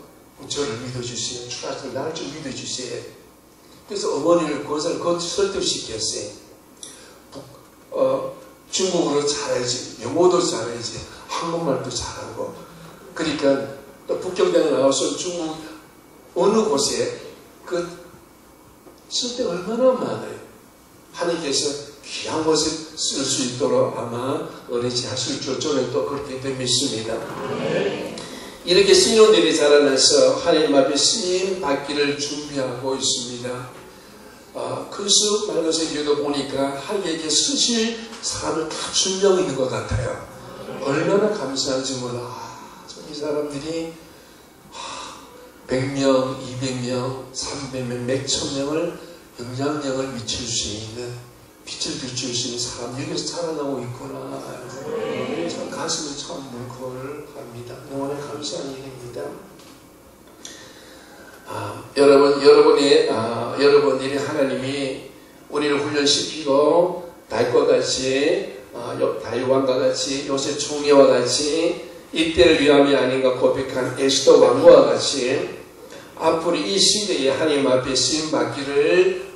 저를 믿어주세요. 주라서 나를 좀 믿어주세요. 그래서 어머니를 권사를 설득시켰어요. 중국어로 잘하지, 영어도 잘하지, 한국말도 잘하고. 그러니까 또 북경단에 나와서 중국 어느 곳에 쓸 때 얼마나 많아요. 하나님께서 귀한 곳에 쓸 수 있도록 아마 은혜지 하실 줄 저는 또 그렇게 믿습니다. 이렇게 신령들이 자라나서 하나님 앞에 쓰임 받기를 준비하고 있습니다. 그래서 말씀에도 보니까 하나님께 쓰실 사람을 다 준비하고 있는 것 같아요. 얼마나 감사한지 몰라. 이 사람들이 100명, 200명, 300명, 몇천 명을 영향력을 미칠 수 있는, 빛을 비출 수 있는 사람 여기서 자라나고 있구나. 참 가슴이 참 뭉클합니다. 너무나 감사한 일입니다. 여러분들이 하나님이 우리를 훈련시키고 다윗과 같이 다윗 왕과 같이 요셉 총리와 같이 이때를 위함이 아닌가 고백한 에스더 왕과 같이 앞으로 이 시대에 하나님 앞에 쓰임받기를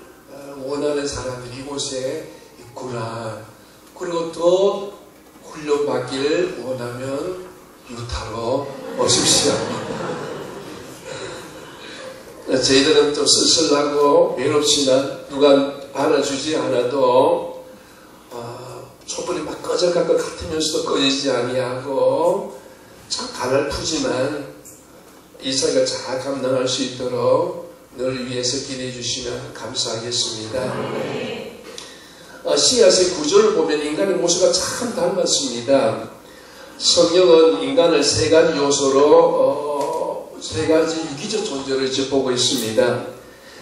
원하는 사람들이 이곳에 있구나. 그리고 또 훈련받기를 원하면 유타로 오십시오. 저희들은 또 쓸쓸하고 외롭지만 누가 알아주지 않아도 촛불이 막 꺼져갈 것 같으면서도 꺼지지 아니하고 참 가냘프지만 이사가 잘 감당할 수 있도록 늘 위해서 기대해 주시면 감사하겠습니다. 씨앗의 구조를 보면 인간의 모습과 참 닮았습니다. 성경은 인간을 세 가지 요소로 세 가지 유기적 존재를 보고 있습니다.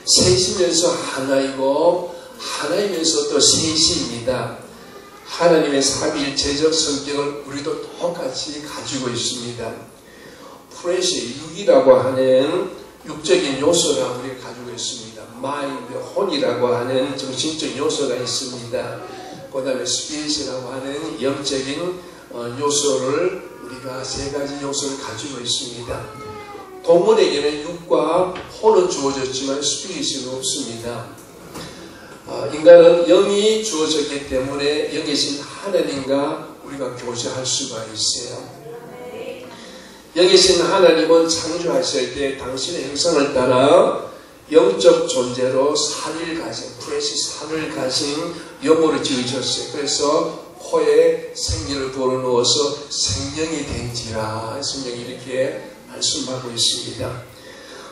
셋이면서 하나이고 하나이면서 또 셋입니다. 하나님의 삼위일체적 성격을 우리도 똑같이 가지고 있습니다. 플래시, 육이라고 하는 육적인 요소가 우리가 가지고 있습니다. 마인드, 혼이라고 하는 정신적 요소가 있습니다. 그 다음에 스피릿이라고 하는 영적인 요소를 우리가 세 가지 요소를 가지고 있습니다. 동물에게는 육과 혼은 주어졌지만 스피릿은 없습니다. 인간은 영이 주어졌기 때문에 영이 계신 하나님과 우리가 교제할 수가 있어요. 영이 계신 하나님은 창조하실 때 당신의 형상을 따라 영적 존재로 살을 가진, 프레시 살을 가진 영으로 지으셨어요. 그래서 코에 생기를 불어넣어서 생명이 된지라 성경이 이렇게 말씀하고 있습니다.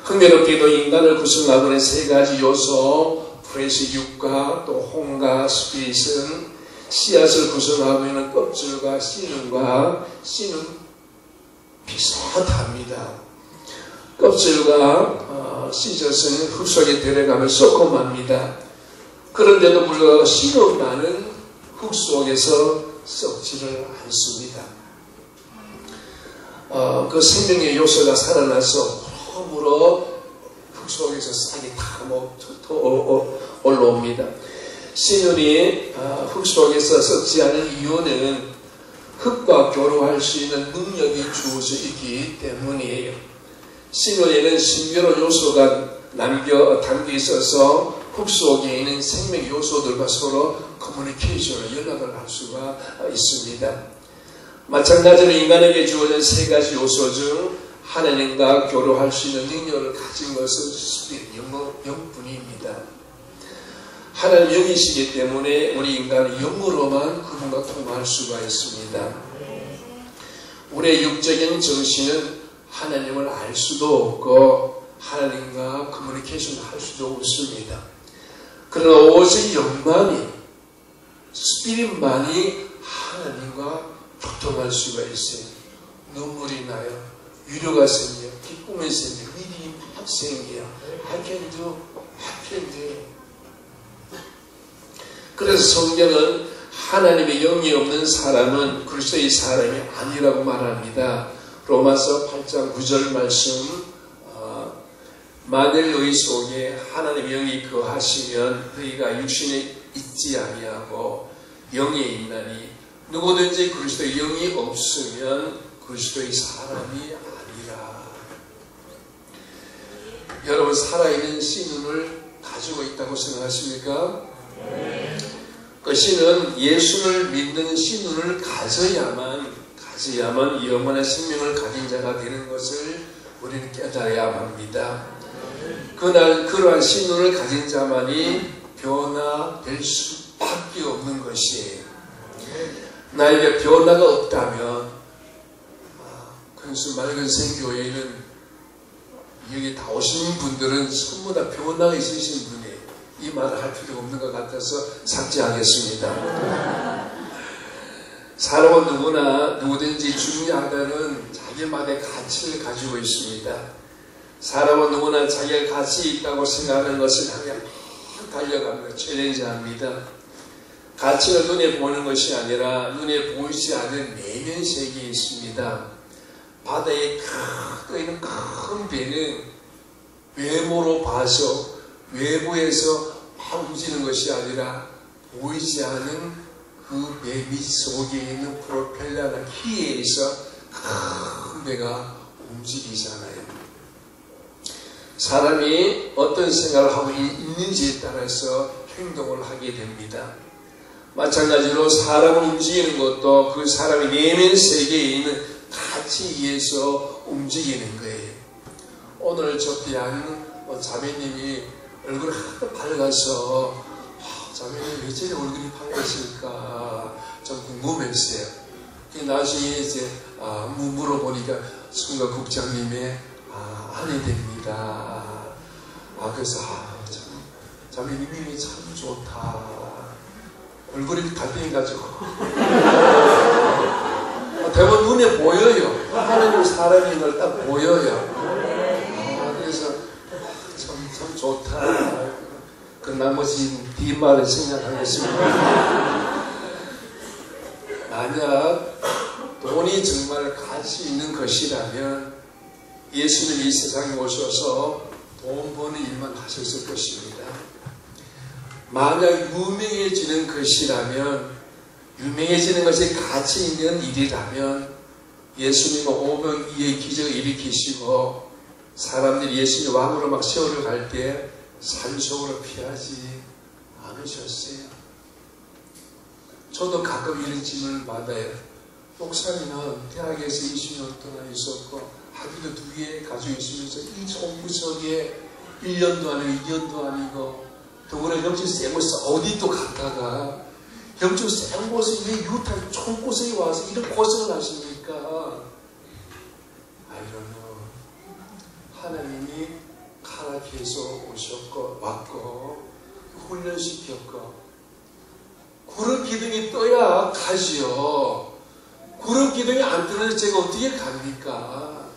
흥미롭게도 인간을 구성하고 있는 세 가지 요소, 프레시 육과 또 혼과 스피릿은 씨앗을 구성하고 있는 껍질과 씨는 비슷합니다. 껍질과 씨젖은 흙 속에 들어가면 썩고 맙니다. 그런데도 불구하고 씨는 많은 흙 속에서 썩지를 않습니다. 그 생명의 요소가 살아나서 처음으로 흙 속에서 싹이 다 올라옵니다. 씨눈이 흙 속에서 썩지 않은 이유는 흙과 교류할 수 있는 능력이 주어져 있기 때문이에요. 씨눈에는 신비로운 요소가 담겨 있어서 흙 속에 있는 생명 요소들과 서로 커뮤니케이션을 연락을 할 수가 있습니다. 마찬가지로 인간에게 주어진 세 가지 요소 중 하나님과 교류할 수 있는 능력을 가진 것은 스피릿, 영뿐입니다. 하나님 영이시기 때문에 우리 인간은 영으로만 그분과 통화할 수가 있습니다. 우리의 육적인 정신은 하나님을 알 수도 없고 하나님과 커뮤니케이션 할 수도 없습니다. 그러나 오직 영만이, 스피릿만이 하나님과 소통할 수가 있어요. 눈물이 나요. 위로가 생겨요. 기쁨이 생겨요. 일이 막 생겨요. I can do. 그래서 성경은 하나님의 영이 없는 사람은 그리스도의 사람이 아니라고 말합니다. 로마서 8장 9절 말씀, 만일 너희 속에 하나님의 영이 거하시면 너희가 육신에 있지 아니하고 영에 있나니 누구든지 그리스도의 영이 없으면 그리스도의 사람이 아니라. 여러분, 살아있는 신을 가지고 있다고 생각하십니까? 그 신은 예수를 믿는 신을 가져야만 영원한 생명을 가진 자가 되는 것을 우리는 깨달아야 합니다. 그러한 신을 가진 자만이 변화될 수밖에 없는 것이에요. 나에게 변화가 없다면, 그래서 맑은생 교회에는 여기 다 오신 분들은 전부 다 변화가 있으신 분이에요. 이 말을 할 필요가 없는 것 같아서 삭제하겠습니다. 사람은 누구든지 중요하다는 자기만의 가치를 가지고 있습니다. 사람은 누구나 자기가 가치 있다고 생각하는 것을 향해 막 달려갑니다. 챌린지합니다. 가치는 눈에 보이는 것이 아니라 눈에 보이지 않는 내면 세계에 있습니다. 바다에 떠있는 큰 배는 외모로 봐서 외부에서 막 움직이는 것이 아니라 보이지 않은 그 배 밑 속에 있는 프로펠러나 키에 의해서 큰 배가 움직이잖아요. 사람이 어떤 생각을 하고 있는지에 따라서 행동을 하게 됩니다. 마찬가지로 사람을 움직이는 것도 그 사람의 내면 세계에 있는 가치에 의해서 움직이는 거예요. 오늘 접대한 자매님이 얼굴이 하도 밝아서 자매님 왜 저리 얼굴이 밝으실까 좀 궁금했어요. 나중에 이제 물어보니까 순간 국장님의 아내 됩니다. 그래서 자매님이 참 좋다. 얼굴이 갈등해가지고 대부분 눈에 보여요. 하나님 사람인 걸 딱 보여요. 그래서 참 좋다. 그 나머지 뒷말을 생각하겠습니다. 만약 돈이 정말 가치 있는 것이라면 예수님이 이 세상에 오셔서 돈 버는 일만 하셨을 것입니다. 만약 유명해지는 것이라면, 유명해지는 것이 가치 있는 일이라면 예수님은 오병이의 기적을 일으키시고 사람들이 예수님 왕으로 막 세월을 갈 때 산속으로 피하지 않으셨어요. 저도 가끔 이런 질문을 받아요. 목사님은 대학에서 20년 동안 있었고 학위도 2개 가지고 있으면서 이 총구석에 1년도 아니고 2년도 아니고 더구나 영적 센 곳에 어디 또 갔다가 영적 센 곳에 왜 유탄 총구석에 와서 이런 고생을 하십니까? 하나님이 카라키에서 오셨고 왔고 훈련시켰고 구름 기둥이 떠야 가지요. 구름 기둥이 안 뜨는데 제가 어떻게 갑니까?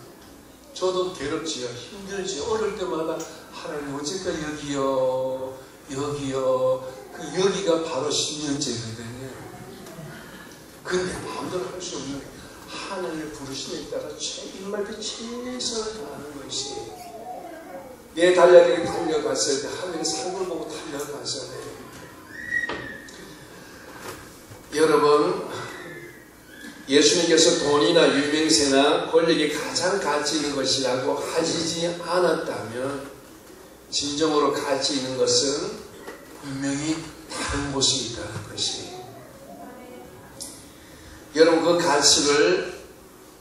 저도 괴롭지요. 힘들지요. 어릴 때마다 하나님 언제까지 여기요. 그 여기가 바로 10년째거든요. 근데 마음대로 할 수 없는 하나님의 부르심에 따라 정말 그 최선을 다하는 것이 내 달려들이 달려갔을 때 하나님의 삶을 보고 달려가잖아요. 여러분, 예수님께서 돈이나 유명세나 권력이 가장 가치 있는 것이라고 하시지 않았다면 진정으로 가치 있는 것은 분명히 다른 곳에 있다는 것이에요. 여러분,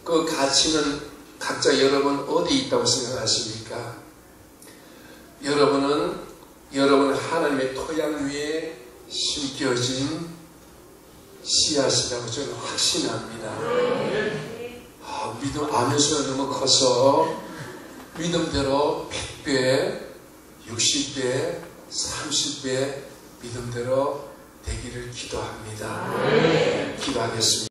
그 가치는 각자 여러분 어디 있다고 생각하십니까? 여러분은 하나님의 토양 위에 심겨진 씨앗이라고 저는 확신합니다. 믿음 아멘 소리가 너무 커서 믿음대로 100배, 60배, 30배 믿음대로 되기를 기도합니다. 기도하겠습니다.